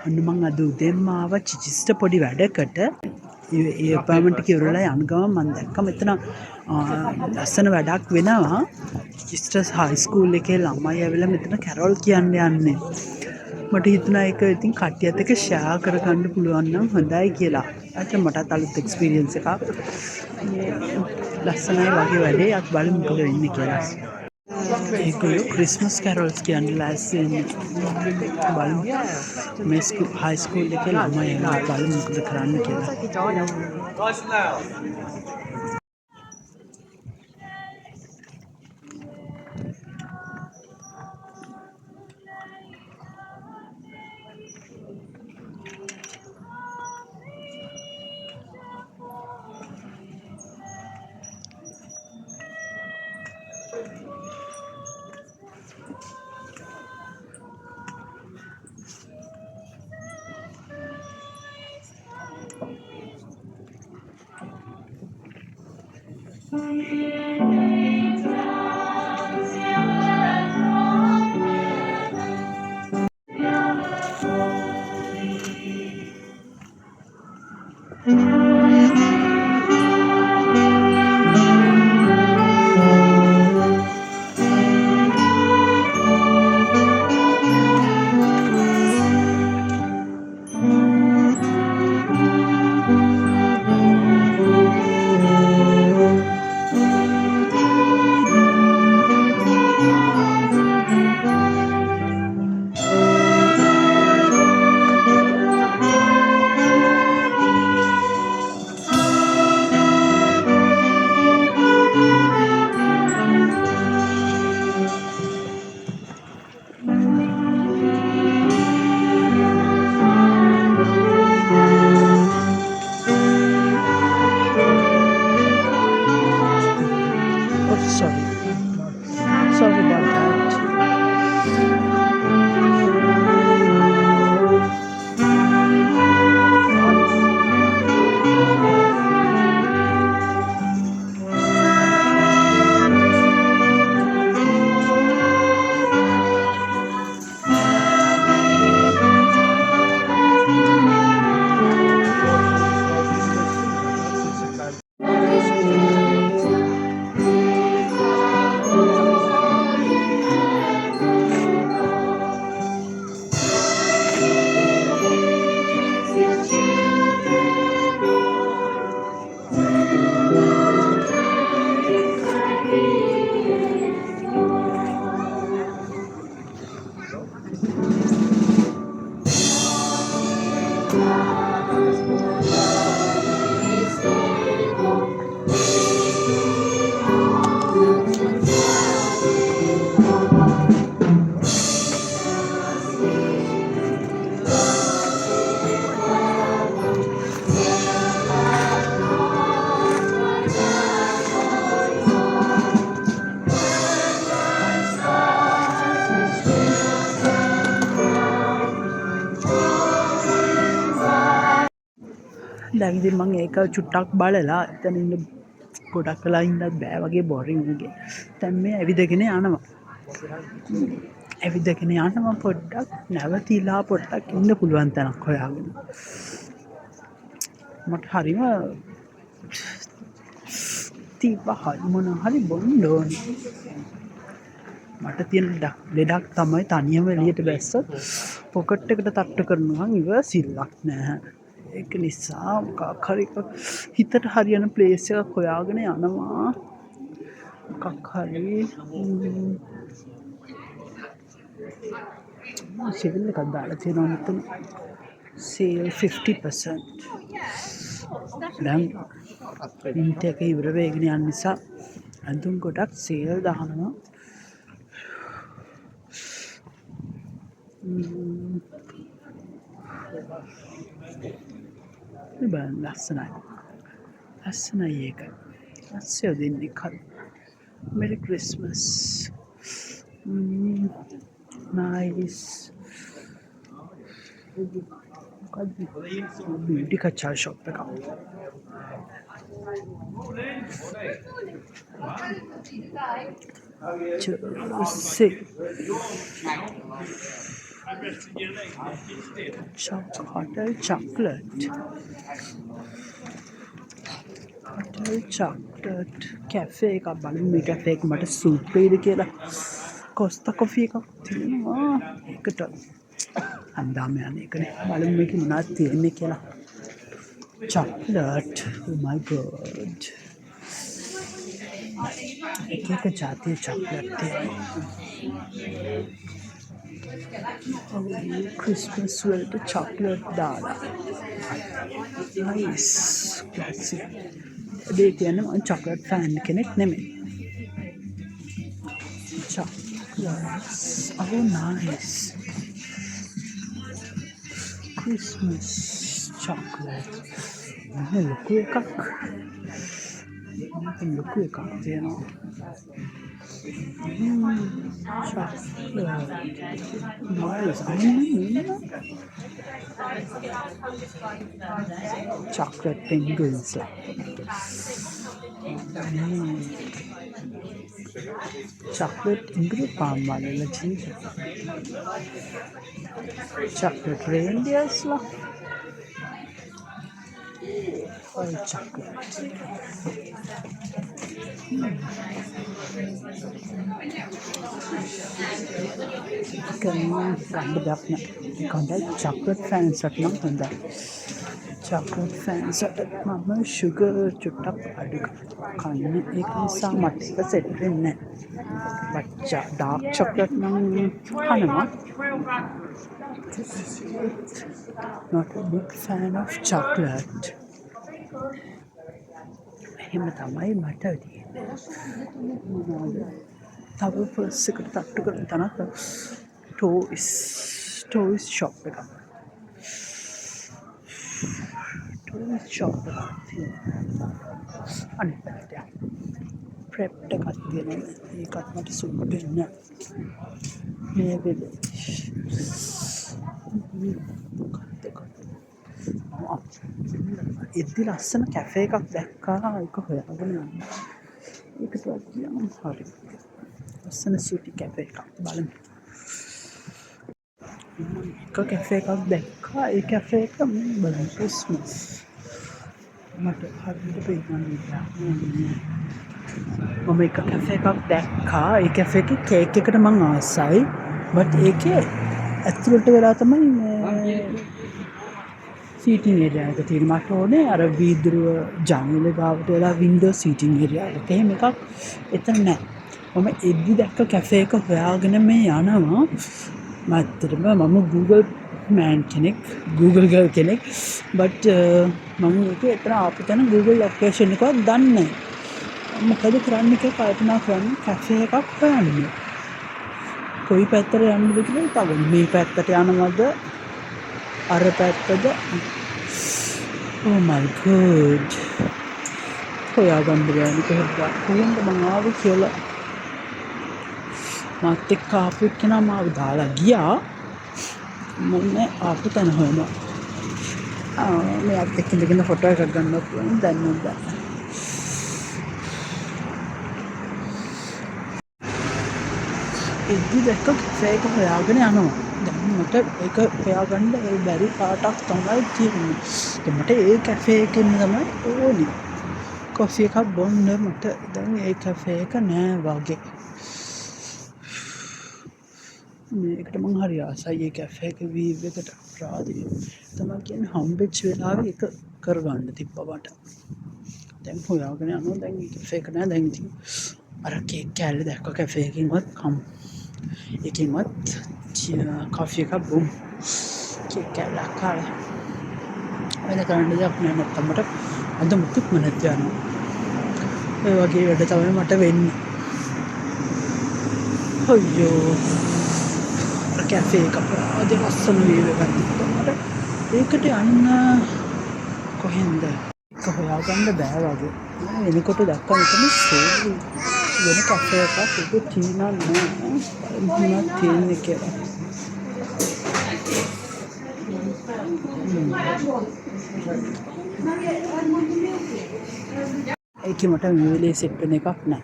ඔන්න මං අද උදෙන්ම ආවා චිචිස්ට පොඩි වැඩකට. ඒ අපොයින්ට්මන්ට් එක ඉවරලා යන ගමන් මං දැක්ක මෙතන ලස්සන වැඩක් වෙනවා. චිචිස්ට හයි ස්කූල් එකේ ළමයි ඇවිල්ලා මෙතන කැරොල් කියන්න යන්නේ. මට හිතුණා ඒක ඉතින් කට්ටියත් එක්ක ෂෙයා කරගන්න පුළුවන් නම් හොඳයි කියලා. අද මටත් අලුත් එක්ස්පීරියන්ස් එකක්. ලස්සනයි වගේ වැඩේ. අපි බලමු මොකද වෙන්නේ කියලා. ඒගොල්ලෝ ක්‍රිස්මස් කැරොල්ස් කියන්න ලෑස්ති වෙන්නේ. බලමු මේ හයි ස්කූල් එකේ ළමයි එනවා. බලමු මොකද කරන්න කියලා. Sorry about that. දැන් ඉතින් මම ඒක චුට්ටක් බලලා එතන ඉන්න ගොඩක් වෙලා ඉන්නත් බෑ වගේ බෝරින් වගේ. දැන් මේ ඇවිදගෙන යනවා. ඇවිදගෙන යනවා පොඩ්ඩක් නැවතිලා පොඩ්ඩක් ඉන්න පුළුවන් තැනක් හොයාගෙන. මට හරිම තිබ්බා මොන හරි බොන්න ඕනේ. මට තියෙන ලෙඩක් තමයි තනියම එළියට බැස්සොත් පොකට් එකට තට්ටු කරනවා ඉවසිල්ලක් නැහැ. ඒක නිසා මොකක් හරි හිතට හරියන ප්ලේස් එකක් හොයාගෙන යනවා. මොකක් හරි සිවිල් එකක් දාලා තියෙනවා මෙතන. සේල් 50%. දැන් ඉන්ට් එක ඉවර වෙගෙන යන නිසා අඳුන් ගොඩක් සේල් දානවා. බලන්න ලස්සනයි. ලස්සනයි ඒක. ලස්සය දෙන්නේ කල්. Merry Christmas. Nice. Beauty කච්චා ෂොප් එක. hotel chocolate. Hotel chocolate cafe එකක් බලමු මේ cafe එක මට සූට් වෙයිද කියලා. කොස්තා කොෆි එකක් තියෙනවා. ඒකට හන්දාම යන එකනේ. බලමු මේකේ මොනවද තියෙන්නේ කියලා. Chocolate. Oh my god. එක ජාතිය chocolate තියෙනවා. Christmas වලට chocolate දාලා. Nice. Classic. ඒ කියන්නේ මම chocolate fan කෙනෙක් නෙමෙයි. Chocolates. Oh nice. Christmas chocolate. ලොකු එකක්. ලොකු එකක් තියෙනවා. Chocolate. Nice. Chocolate penguins. Chocolate ingredient palm वाले चीज. Chocolate reindeers ला. और chocolate. chocolate fans chocolate fans mama sugar චුට්ටක් අඩු කන්න ඒක නිසා මට ඒක සෙට් වෙන්නේ නැහැ but dark chocolate නම් කනවා not a big fan of chocolate එහෙම තමයි මට තියෙන්නේ තව පර්ස් එකට තට්ටු කරන තැනක් toys shop එකක් toys shop එකක් තියෙනවා අනිත් පැත්තට prepped එකක් තියෙනවා ඒකත් මට සුට් වෙන්නේ මේ වෙලේ ඉද්දි ලස්සන කැෆේ එකක් දැක්කා ඒක හොයාගෙන යන්න ඒකට ගියාම හරි ලස්සන සිටි කැෆේ එකක් බලමු එක කැෆේ එකක් දැක්කා ඒ කැෆේ එක බලමු ක්‍රිස්මස් මට හරියට පේන්නේ මම එක කැෆේ එකක් දැක්කා ඒ කැෆේ එකේ කේක් එකට මං ආසයි බට් ඒකේ ඇතුළට වෙලා තමයි මේ seating area එක තියෙන මට ඕනේ අර වීදුරුව ජනේල ගාවට වෙලා window seating area එක. එහෙම එකක් එතන නැහැ. මම එද්දි දැක්ක කැෆේ එක හොයාගෙන මේ යනවා. මත්තරම මම Google man කෙනෙක්, Google girl කෙනෙක්. but මම ඒක එතන ආපු තැන Google location එකවත් දන්නේ නැහැ. මොකද කරන්නේ කියලා කල්පනා කරන්නේ කැෆේ එකක් හොයන්නේ. කොයි පැත්තට යන්නද කියලා හිතාගන්න. මේ පැත්තට යනවද? අර පැත්තද oh my god හොයාගන්න බැහැ කොහෙන්ද මම ආවේ කියලා මාත් එක්ක ආපු කෙනා මාව දාලා ගියා මම ආපු තැන හොයනවා මෙයාත් එක්ක ඉඳගෙන ෆොටෝ එකක් ගන්න පුළුවන් දැන් නේද ඉද්දි දැක්ක කැෆේ එක හොයාගෙන යනවා මට ඒක හොයාගන්න බැරි පාටක් තමයි තියෙන්නේ. මට ඒ කැෆේ එකෙන් තමයි ඕනි. කොෆි එකක් බොන්න මට දැන් ඒ කැෆේ එක නෑ වගේ. මේකට මං හරි ආසයි ඒ කැෆේ එක වීව් එකට රාදිය. තමයි කියන්නේ හම්බෙච්ච වෙලාවේ ඒක කරගන්න තිබ්බා මට. දැන් හොයාගෙන යනවා දැන් ඒ කැෆේ එක නෑ දැන් ඉතින් අර කේක් කෑල්ල දැක්ක කැෆේ එකකින්වත් ඒකෙන්වත් coffee එකක් බොමු කේක් කෑල්ලක් කාලා වෙන කරන්න දෙයක් නෑ නැත්තම් මට අද මුකුත් නැති යනවා ඒ වගේ වැඩ තමයි මට වෙන්නේ අයියෝ කැෆේ එක අද ලස්සන වීව් එකක් තිබ්බා මට ඒකට යන්න කොහෙන්ද ඒක හොයාගන්න බෑ වගේ එනකොට දැක්කම තමයි සෝලි වෙන කැෆේ එකක් ඒක තියෙනවා නෑ මොනවද තියෙන්නේ කියලා ඒකේ මට මේ වෙලේ සෙට් වෙන එකක් නෑ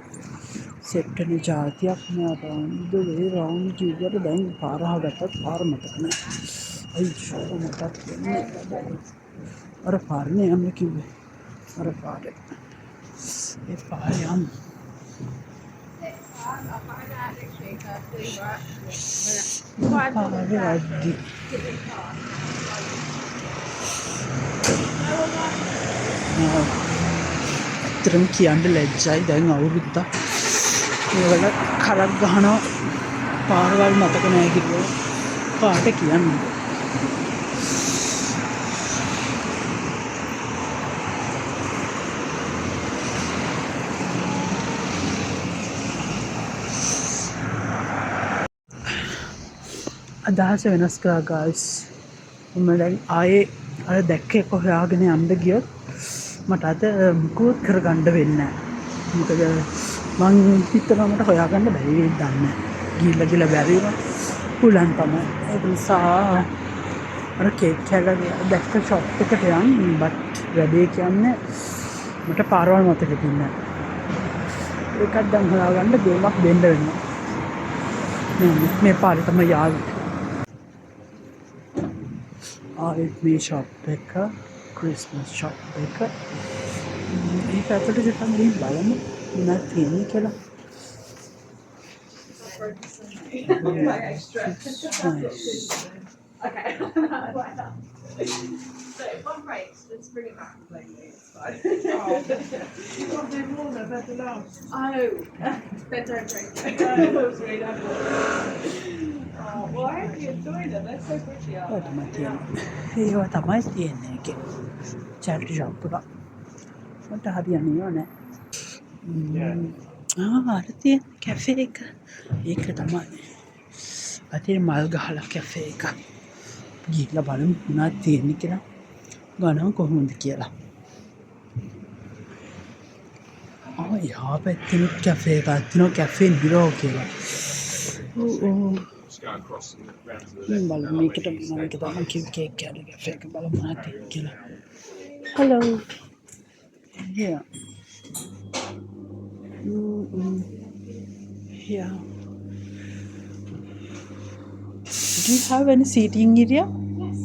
සෙට් වෙන જાතියක් නෑ රවුන්ඩ් වේ රවුන්ඩ් කිව්වට දැන් පාර හොගත්තත් පාර මතක නෑ අයියෝ මටත් වෙන්නේ අර පාරනේ යන්න කිව්වේ අර පාරේ ඒ පාරේ යන්න පාරේ අද්දි ඇත්තටම කියන්න ලැජ්ජයි දැන් අවුරුද්දක් මේවල කරක් ගහනවා පාරවල් මතක නෑ කිව්වා කාට කියන්නේ අදහස වෙනස් කරා ගයිස් මම දැන් ආයේ අර දැක්ක එක හොයාගෙන යන්න ගියොත් මට අද මුකුත් කරගන්න වෙන්නේ නැහැ මොකද මං හිතනවා මට හොයාගන්න බැරි වෙයි දන්නේ ගිහිල්ලා බැරි වුණා පුලන් තමයි ඒක නිසා අර කේක් කැලේ දැක්ක ෂොප් එකට යන් බට් වැඩේ කියන්නේ මට පාරවල් මතක තියන්නේ ඒකත් දැන් හොයාගන්න ගේමක් දෙන්න වෙනවා මේ පාරේ තමයි යාළුවෝ ආයෙත් මේ ෂොප් එක ක්‍රිස්මස් ෂොප් එක මේ පැත්තට ටිකක් ගිහින් බලමු මොනවද තියෙන්නේ කියලා Okay. So if one breaks, let's bring it back completely. It's fine. Oh, then don't break it. Oh, well, I hope you enjoyed them. They're so pretty, aren't they? ඒවා තමයි තියෙන්නේ ඒකේ චැරිටි ෂොප් එක මට හරියන්නේ නෑ අර තියෙන කැෆේ එක ඒක තමයි අතේ මල් ගහලා කැෆේ එක ගිහිල්ලා බලමු මොනවද තියෙන්නේ කියලා ගණන් කොහොමද කියලා එහා පැත්තෙනුත් කැෆේ එකක් තියෙනවා කැෆේ නිරෝ කියලා බලමු මේකට මම තමයි කේක් කැලේ කැෆේ එක බලමු මොනවද කියලා hello yeah yeah do you have any seating area Yes,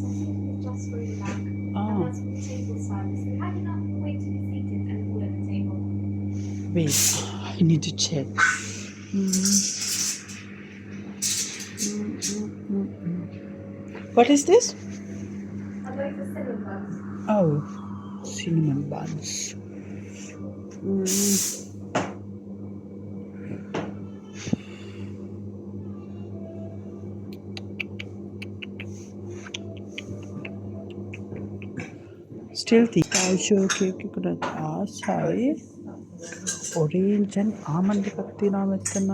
just for you back. And that's for the table service. How do you not wait to be seated and all at the table? wait I need to check what is this I'm going for cinnamon buns. oh cinnamon buns still the cashew cake එකට ආසයි orange and almond එකක් තියෙනවා මෙතන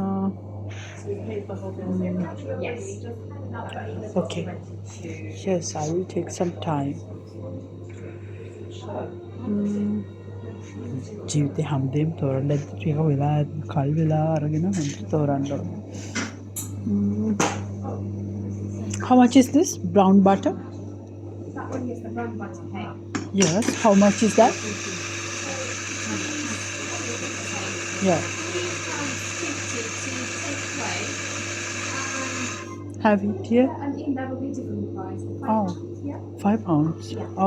Yes. okay yes I will take some time ජීවිතේ හැමදේම තෝරන්න ටික වෙලා කල් වෙලා අරගෙන හොඳට තෝරන්න ඕනේ how much is this brown butter That one is the brown butter cake. yes how much is that yeah have it here And in that will be different price. oh Yeah. £5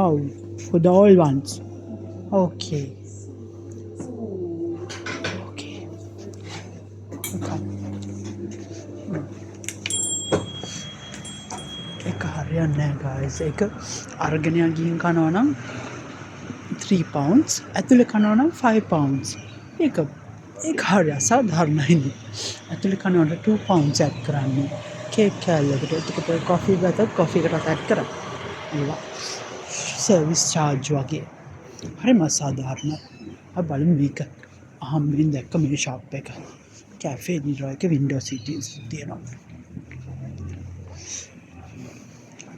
oh for the old ones okay okay එක හරියන්නේ නැහැ guys ඒක අරගෙන ගිහින් කනවා නම් £3 ඇතුලේ කනවා නම් £5 ඒක හරිය අසාධාරණයි ඇතුලේ කනවට £2 ඇඩ් කරන්නේ කේක් කෑල්ලකට එතකොට කොෆි ගත්තත් කොෆි එකටත් ඇඩ් කරා ඒවා සර්විස් චාර්ජ් වගේ හරිම අසාධාරණයි අපි බලමු මේක අහම්බෙන් දැක්ක මේ ෂොප් එක කැෆේ නිරෝ එක වින්ඩෝ සිටිස් තියෙනවා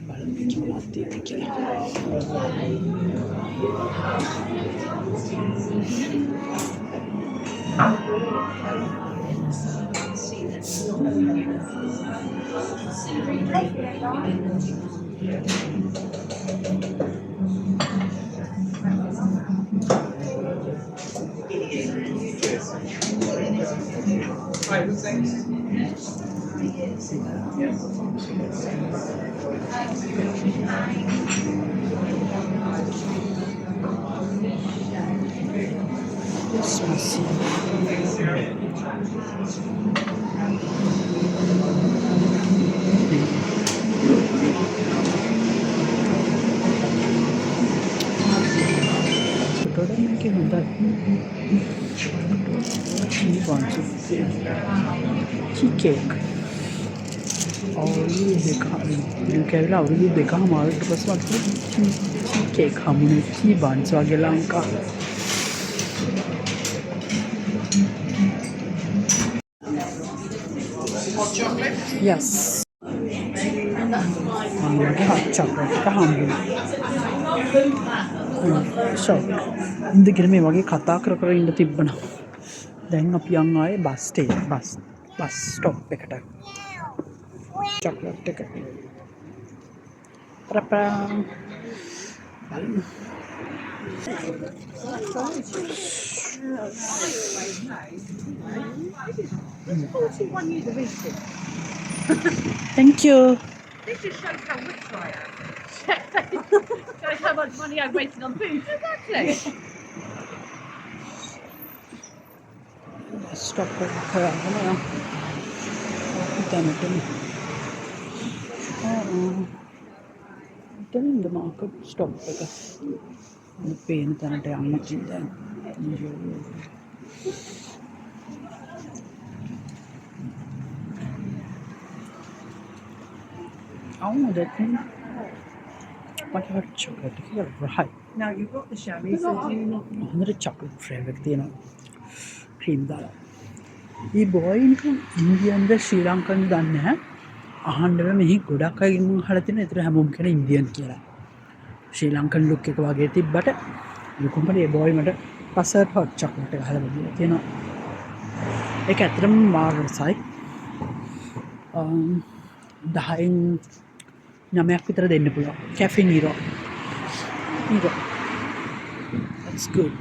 බලමු මේක මොනවද තියෙන්නේ කියලා Spicy. Today making hunda tea buns tea cake අවුරුදු දෙක අවුරුදු දෙකමාරට පස්සේ මට tea cake හම්බුනේ tea buns වගේ ලංකාවේ. Yes. මගේ hot chocolate එක හම්බුනේ. So ඉඳගෙන මේ වගේ කතා කර කර ඉන්න තිබ්බනම් දැන් අපි යන් ආයේ බස් ස්ටොප් එකට chocolate එක ප්‍රප්‍රා Thank you. This just shows how rich I am. Shows how much money I've wasted on food. Exactly. Stop it. Then the market stop it. The pain that I am much in them. Oh, that thing. What hot chocolate? You're right. Now you've got the chamois, so do you not? Another chocolate flavor, you know. Cream dala. This boy in India and Sri Lanka and Dana. A hundred of me good. I in Halatin at Ramum Indian killer. Sri Lankan look at Wagati butter. You company a boy matter. Passer hot chocolate. You know. A catram mar side. Dying. Namak with the Nepal. Cafe Nero. That's good.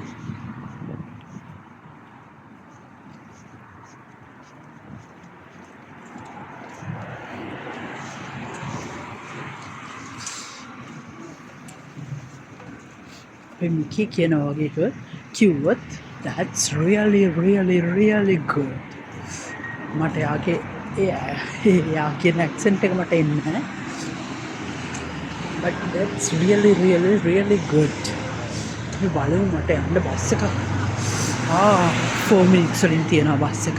When we kick in our good, cute. That's really good. Matayake, yeah, accent take but that's really good. We value mate and bus එක 4 minutes වලින් තියෙනවා bus එක.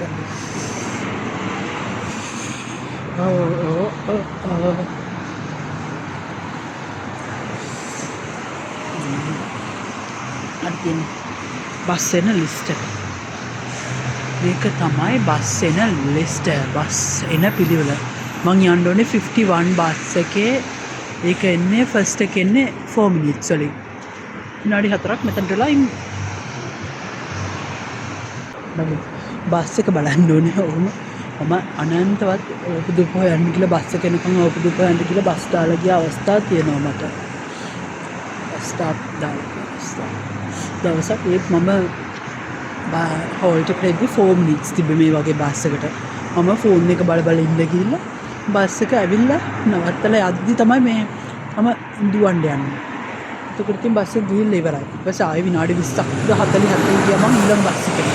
අදින් bus එන list එක. මේක තමයි bus එන ලිස්ට් එක. බස් එන පිළිවෙල. මං යන්න ඕනේ 51 බස් එකේ ඒක එන්නේ ෆස්ට් එක එන්නේ 4 minutes වලින්. විනාඩි 4ක් මෙතනට වෙලා ඉන්න. බස් එක බලන්න ඕනේ. මම අනන්තවත් ඕපදුප යන්න කියලා බස් එක එනකන් ඕපදුප යන්න කියලා බස් දාලා ගිය අවස්ථා තියෙනවා මට. බස් ස්ටොප් දාලා. දවසක් ඒත් මම හෝල්ට් එකට එද්දි 4 minutes තිබ්බේ මේ වගේ බස් එකට. මම ෆෝන් එක බල ඉන්න ගිහිල්ලා බස් එක ඇවිල්ලා නවත්තලා යද්දි තමයි මේ මම දුවන්න යන්නේ. එතකොට ඉතින් බස් එක ගිහිල්ලා ඉවරයි. ඊට පස්සේ ආයෙ විනාඩි 20ක් 40ක් ගියා මම ඊළඟ බස් එකට.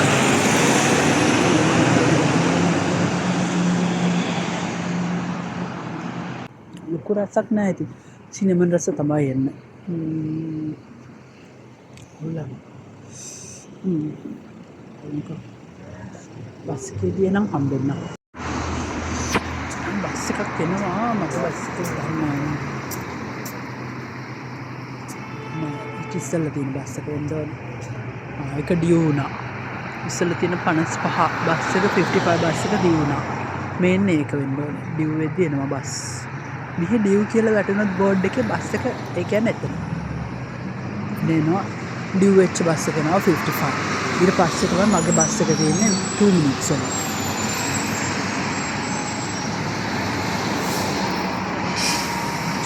ලොකු රසක් නැහැ ඉතින්. සිනමන් රස තමයි එන්නේ. බස් එකේදී නම් හම්බෙන්න. බස් එකක් එනවා මට බස් එක ගන්න. ඉස්සෙල්ලා තියෙන බස් එක වෙන්න ඕනේ. ඒක ඩියු වුණා. ඉස්සෙල්ලා තියෙන 55 බස් එක 55 බස් එක ඩියු වුණා. මේන්න ඒක වෙන්න ඕනේ. ඩියු වෙද්දී එනවා බස්. මෙහි ඩියු කියලා වැටුණොත් බෝඩ් එකේ බස් එක ඒ කියන්නේ එතන. දෙනවා ඩියු වෙච්ච බස් එක එනවා 55. ඊට පස්සේ තමයි මගේ බස් එක තියෙන්නේ 2 minutes වල.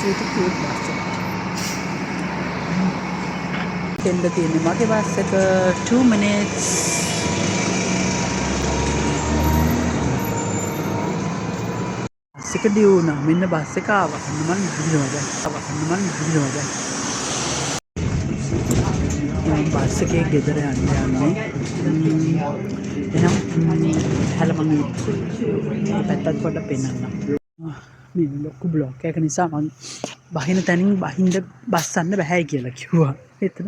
චූටි බස් එක. දෙන්න තියෙන්නේ මගේ බස් එක 2 minutes. එක ඩියු වුණා. මෙන්න බස් එක ආවා. මම දිනනවා දැන්. මම බස් එකේ ගෙදර යන්නේ. එහෙනම් හැල මම මේ පැත්තත් පොඩ්ඩක් පෙන්නන්නම්. මේ ලොකු බ්ලොක් එක නිසා මම බහින තැනින් බහින්ද බස්සන්න බෑ කියලා කිව්වා. එතන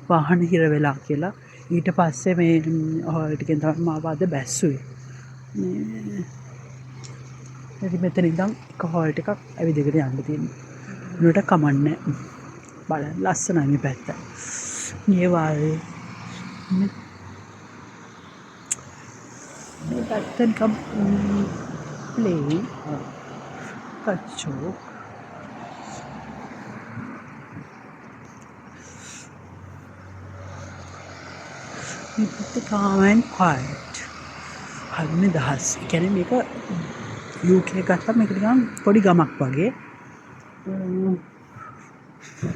වාහන හිර වෙලා කියලා. ඊට පස්සේ මේ හෝල් ටිකෙන් තමයි මාව අද බැස්සුවේ. ඉතින් මෙතන ඉඳන් එක හෝල් එකක් ඇවිදගෙන යන්න තියෙනවා. උනට කමන්නේ. බලන්න ලස්සනයි මේ පැත්ත. මේ වාරේ මේ පැත්තෙන් කම් ප්ලේ කච්චෝ මේ පැත්ත calm and quiet. හරිනේ දහස්. ඒ කියන්නේ මේක UK ගත්තම මේක නිකන් පොඩි ගමක් වගේ.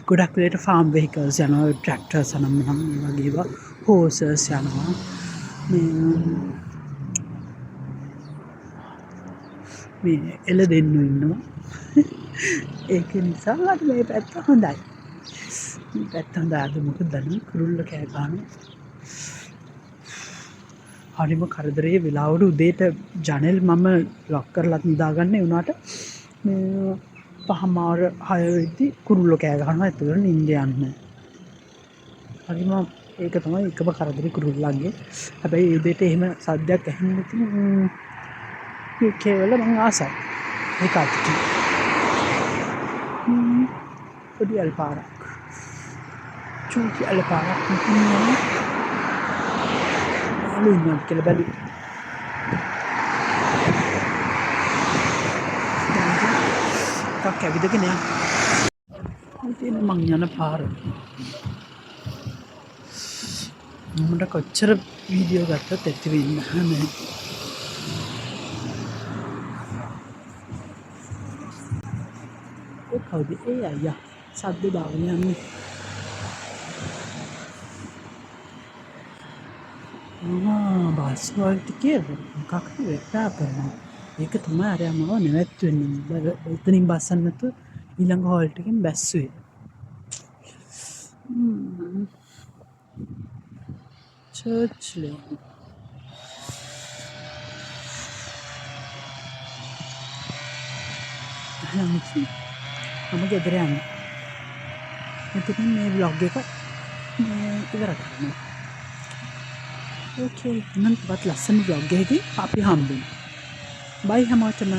ගොඩක් වෙලට ෆාම් වෙහිකල්ස් යනවා, ට්‍රැක්ටර්ස් යනවා, මේ වගේ ඒවා, හෝසස් යනවා. මේ එළදෙන්නු ඉන්නවා. ඒක නිසා මට මේ පැත්ත හොඳයි. මේ පැත්ත හොඳයි. අද මොකද දන්නේ කුරුල්ල කෑ ගන්නවා. හරිම කරදරේ වෙලාවට උදේට ජනෙල් මම ලොක් කරලා නිදාගන්නේ වුණාට මේ පහමාර 6 වෙද්දි කුරුල්ල කෑ ගන්නවා. ඒතකොට නිින්ද යන්නේ. හරිම ඒක තමයි එකම කරදරේ කුරුල්ලන්ගේ. හැබැයි ඒ උදේට එහෙම සද්දයක් ඇහෙන්නේ නැති UK වල මං ආසයි. ඒක අත්ති. පොඩි අල්පාරක්. චුටි අල්පාරක් නෙමෙයි. ලුණු කියලා බැලු. තාක් ඇවිදගෙන යන්න. ඉතින් මං යන පාර. මට කොච්චර වීඩියෝ ගත්තත් ඇති වෙන්නේ නැහැ. ඒ කවුද? ඒ අයියා සද්ද දාගෙන යන්නේ. බස් වලට කියලා මොකක්ද වෙලා කරනවා. ඒක තමයි අරයා මාව නැවැත්තුන්නේ. එතනින් බස්සන්න නැතුව ඊළඟ හෝල්ට් එකෙන් බැස්සුවේ. Church lane. මම ගෙදර යන්නේ. එතකොට මේ vlog එක ඉවර කරනවා. Okay, නම් තවත් ලස්සන vlog එකකින් අපි හම්බෙමු. Bye හැමෝටම.